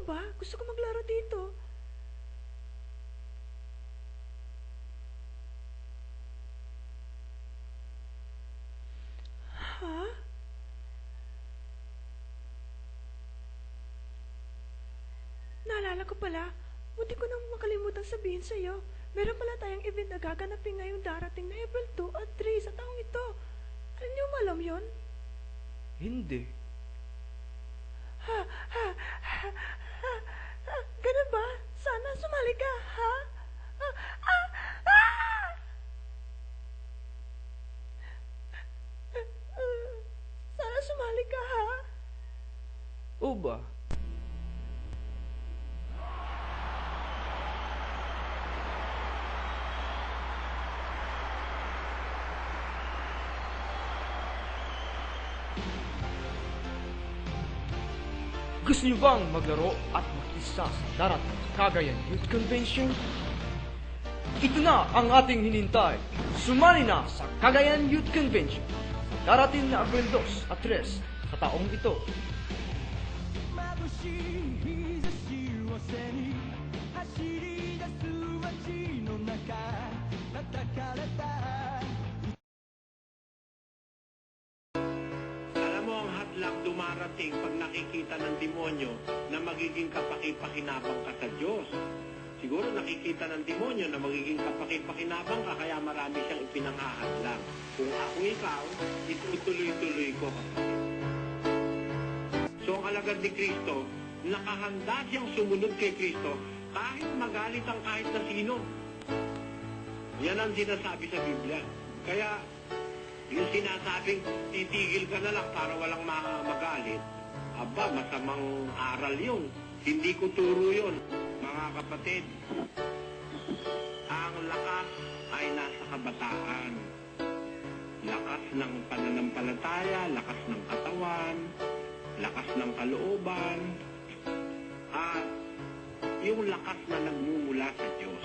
ba? Gusto ko maglaro dito. Ha? Naalala ko pala, buti ko nang makalimutan sabihin sa'yo. Meron pala tayong event na gaganapin ngayong darating na April 2 at 3 sa taong ito. Alam niyo alam yon? Hindi. Ha? Ganun ba? Sana sumali ka, ha? Sana sumali ka, ha? O ba? Gusto niyo bang maglaro at makisa sa darating Cagayan Youth Convention? Ito na ang ating hinintay. Sumali na sa Cagayan Youth Convention sa darating na Abril 2 at 3 sa taong ito. Dumarating pag nakikita ng demonyo na magiging kapaki-pakinabang ka sa Diyos. Siguro nakikita ng demonyo na magiging kapaki-pakinabang ka kaya marami siyang ipinangahadlang. Kung ako ikaw, itutuloy-tuloy ko kapatid. So ang alagad ni Kristo, nakahanda siyang sumunod kay Kristo kahit magalit ang kahit na sino. Yan ang sinasabi sa Biblia. Kaya yung sinasabing titigil ka na lang para walang magalit, aba, masamang aral yun. Hindi ko turo yun. Mga kapatid, ang lakas ay nasa kabataan. Lakas ng pananampalataya, lakas ng katawan, lakas ng kalooban, at yung lakas na nagmumula sa Diyos.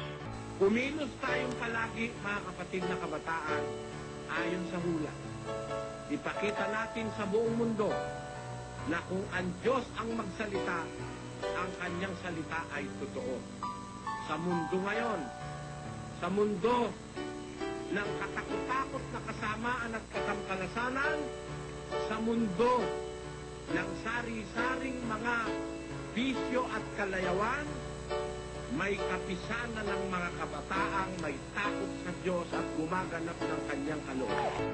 Kumilos tayong palagi, mga kapatid na kabataan, ayon sa hula. Ipakita natin sa buong mundo na kung ang Diyos ang magsalita, ang kanyang salita ay totoo. Sa mundo ngayon, sa mundo ng katakot-takot na kasamaan at katamkalasanan, sa mundo ng sari-saring mga bisyo at kalayawan, may kapisanan ng mga kabataang may takot sa Diyos at gumaganap ng kanyang kalooban.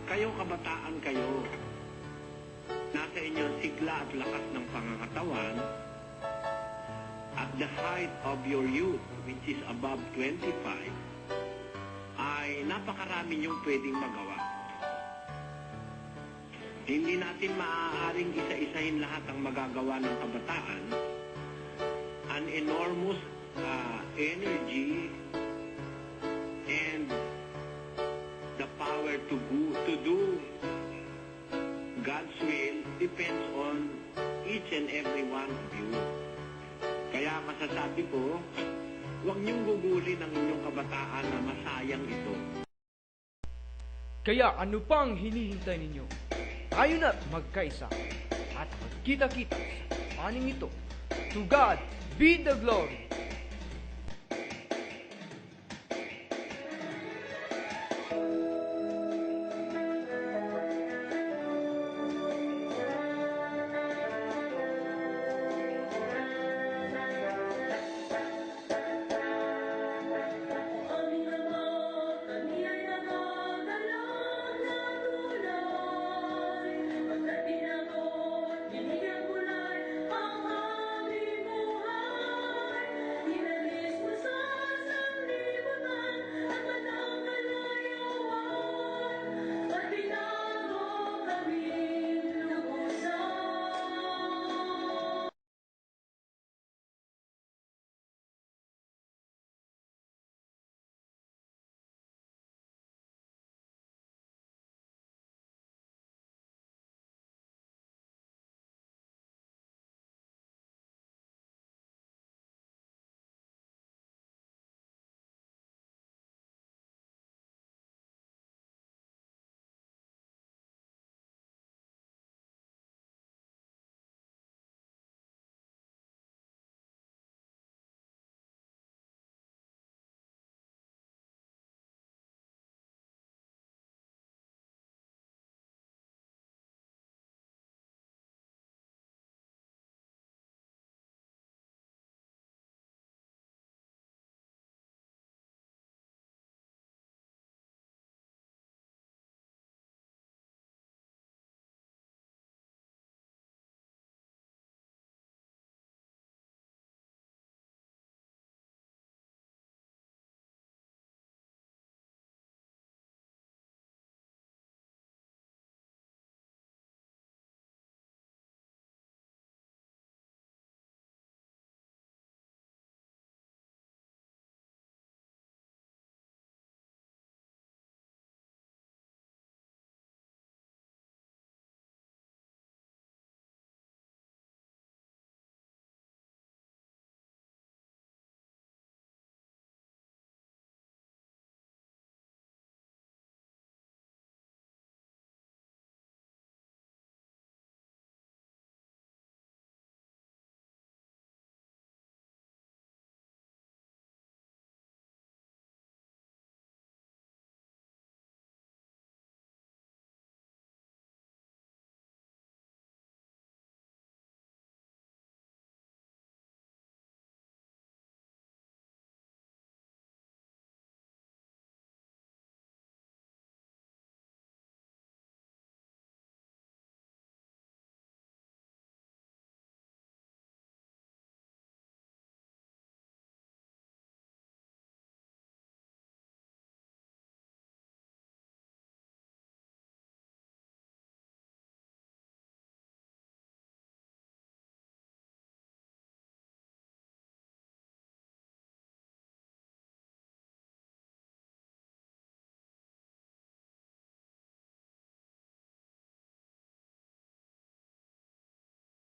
Kayo kabataan kayo, nasa inyong sigla at lakas ng pangangatawan, at the height of your youth, which is above 25, ay napakarami niyong pwedeng magawa. Hindi natin maaaring isa-isahin lahat ang magagawa ng kabataan. An enormous energy and the power to do God's will depends on each and every one of you. Kaya masasabi ko, huwag niyong gugulin ang inyong kabataan na masayang ito. Kaya ano pang hinihintay ninyo? Tayo na't magkaisa at magkita-kita sa paning ito. To God be the glory.